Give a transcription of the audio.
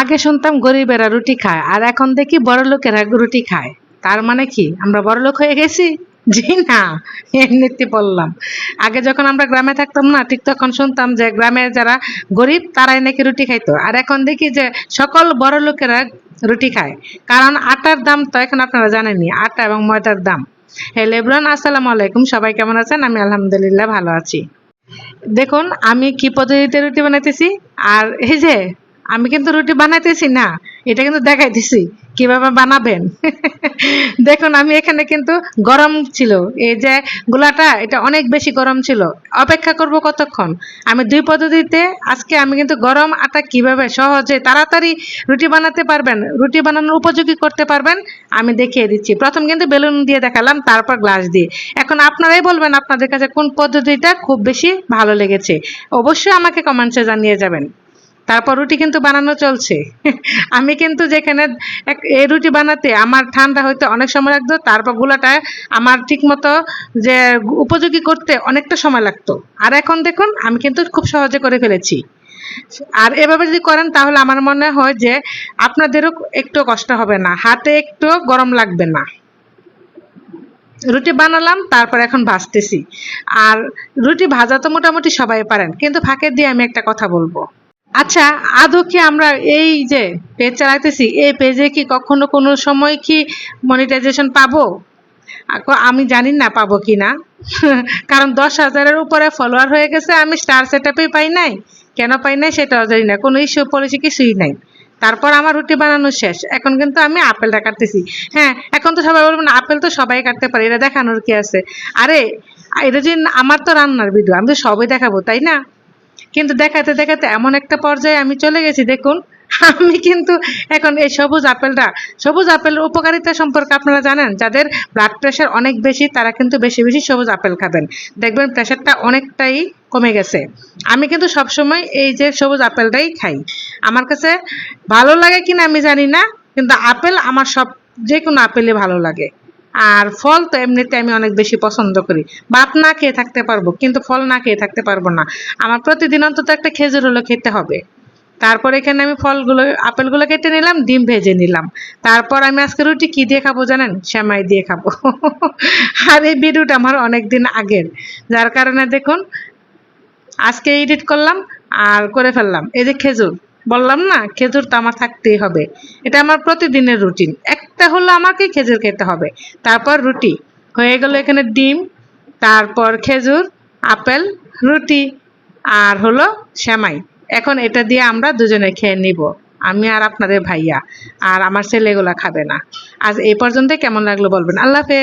আগে শুনতাম গরিবেরা রুটি খায়, আর এখন দেখি বড় লোকেরা রুটি খায়। তার মানে কি আমরা বড় লোক হয়ে গেছি? জি না, এমনিতে বললাম। আগে যখন আমরা গ্রামে থাকতাম না, ঠিক তখন শুনতাম যে গ্রামের যারা গরিব তারাই নাকি রুটি খাইতো, আর এখন দেখি যে সকল বড় লোকেরা রুটি খায়। কারণ আটার দাম তো এখন আপনারা জানেনই, আটা এবং ময়দার দাম। হ্যালো এভরিওয়ান, আসসালামু আলাইকুম। সবাই কেমন আছেন? আমি আলহামদুলিল্লাহ ভালো আছি। দেখুন আমি কি পদ্ধতিতে রুটি বানাইতেছি। আর এই যে আমি কিন্তু রুটি বানাইতেছি না, এটা কিন্তু দেখাইতেছি কিভাবে বানাবেন। দেখুন আমি এখানে কিন্তু গরম ছিল, এই যে গোলাটা এটা অনেক বেশি গরম ছিল। অপেক্ষা করব কতক্ষণ? আমি দুই পদ্ধতিতে আজকে আমি কিন্তু গরম আটা কিভাবে সহজে তাড়াতাড়ি রুটি বানাতে পারবেন, রুটি বানানোর উপযোগী করতে পারবেন আমি দেখিয়ে দিচ্ছি। প্রথম কিন্তু বেলুন দিয়ে দেখালাম, তারপর গ্লাস দিয়ে। এখন আপনারাই বলবেন আপনাদের কাছে কোন পদ্ধতিটা খুব বেশি ভালো লেগেছে। অবশ্যই আমাকে কমেন্টসে জানিয়ে যাবেন। তারপর রুটি কিন্তু বানানো চলছে। আমি কিন্তু যেখানে এই রুটি বানাতে আমার ঠান্ডা হইতে অনেক সময় লাগতো, তারপর গুলাটা আমার ঠিক মতো যে উপযোগী করতে অনেকটা সময় লাগতো। আর এখন দেখুন আমি কিন্তু খুব সহজে করে ফেলেছি। আর এভাবে যদি করেন তাহলে আমার মনে হয় যে আপনাদেরও একটু কষ্ট হবে না, হাতে একটু গরম লাগবে না। রুটি বানালাম, তারপর এখন ভাজতেছি। আর রুটি ভাজা তো মোটামুটি সবাই পারেন, কিন্তু ফাঁকে দিয়ে আমি একটা কথা বলবো। আচ্ছা, আদৌ কি আমরা এই যে পেজ চালাইতেছি, এই পেজে কি কখনো কোনো সময় কি মনিটাইজেশন পাবো? আমি জানি না পাবো কি না। কারণ 10,000-এর উপরে ফলোয়ার হয়ে গেছে, আমি স্টার সেটআপই পাই নাই। কেন পাই নাই সেটাও জানি না, কোনো ইস্যু পলিসি কিছুই নাই। তারপর আমার রুটি বানানো শেষ, এখন কিন্তু আমি আপেলটা কাটতেছি। হ্যাঁ, এখন তো সবাই বলবেন আপেল তো সবাই কাটতে পারে, এটা দেখানোর কি আছে? আরে এটা যে আমার তো রান্নার ভিডিও, আমি তো সবই দেখাবো তাই না? কিন্তু দেখাতে দেখাতে এমন একটা পর্যায়ে আমি চলে গেছি, দেখুন আমি কিন্তু এখন এই সবুজ আপেলের উপকারিতা সম্পর্কে আপনারা জানেন? যাদের ব্লাড প্রেশার অনেক বেশি তারা কিন্তু বেশি বেশি সবুজ আপেল খাবেন, দেখবেন প্রেশারটা অনেকটাই কমে গেছে। আমি কিন্তু সবসময় এই যে সবুজ আপেলটাই খাই। আমার কাছে ভালো লাগে কিনা আমি জানি না, কিন্তু আপেল আমার সব, যে কোনো আপেলই ভালো লাগে। আর ফল তো এমনিতে আমি অনেক বেশি পছন্দ করি। ভাত না খেয়ে থাকতে পারবো, কিন্তু ফল না খেয়ে থাকতে পারবো না। আমার প্রতিদিন অন্তত একটা খেজুর হলো খেতে হবে। তারপর এখানে আমি ফলগুলো, আপেলগুলো কেটে নিলাম, ডিম ভেজে নিলাম। তারপর আমি আজকে রুটি কি দিয়ে খাবো জানেন? সেমাই দিয়ে খাবো। আর এই ভিডিওটা আমার অনেক দিন আগের, যার কারণে দেখুন আজকে এডিট করলাম আর করে ফেললাম। এই যে খেজুর, বললাম না খেজুর তো আমার থাকতেই হবে, এটা আমার প্রতিদিনের রুটিন। একটা হলো আমাকে খেজুর খেতে হবে। তারপর রুটি হয়ে গেল, এখানে ডিম, তারপর খেজুর, আপেল, রুটি, আর হলো সেমাই। এখন এটা দিয়ে আমরা দুজনে খেয়ে নিব, আমি আর আপনাদের ভাইয়া। আর আমার ছেলেগুলা খাবে না। আজ এই পর্যন্ত, কেমন লাগলো বলবেন। আল্লাহ হাফেজ।